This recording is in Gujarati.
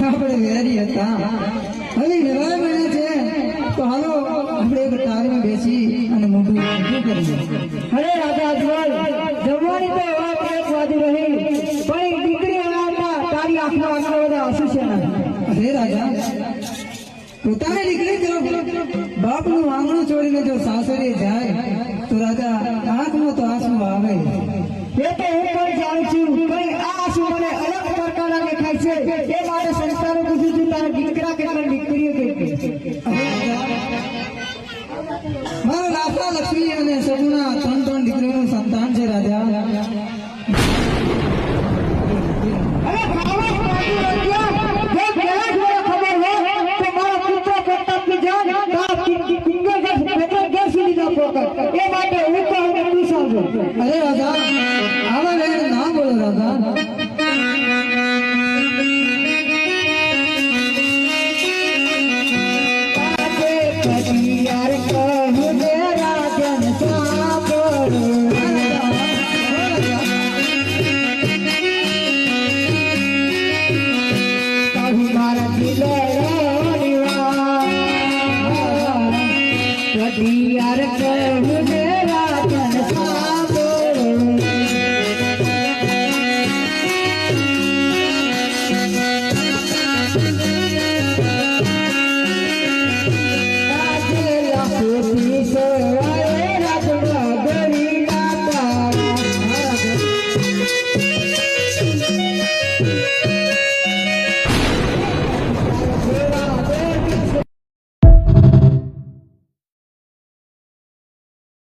આપણે વેરી હતા હવે નવા મહિના છે તો હાલો આપણે એક તારમાં બેસી અને મોઢું કરીએ. અરે રાજા અજમલ, જમવાની તો વાત એક બાજુ રહી, પણ એક દીકરી આવતા તારી આંખમાં આટલા બધા આંસુ છે ને. અરે રાજા, પોતાની દીકરી જો બાપનું આંગણું છોડીને જો સાસરે જાય તો રાજા આંખમાં તો આંસુ આવે. એ તો હું પણ જાણું છું, પણ આ આંસુ મને અલગ પ્રકારના દેખાય છે. એ માટે સંસ્કારો પૂછું છું, તારા દીકરા કેટલા દીકરીઓ કેટલી? મારા લાફા લક્ષ્મી અને સગુણા ત્રણ દીકરીઓનું સંતાન છે રાજા.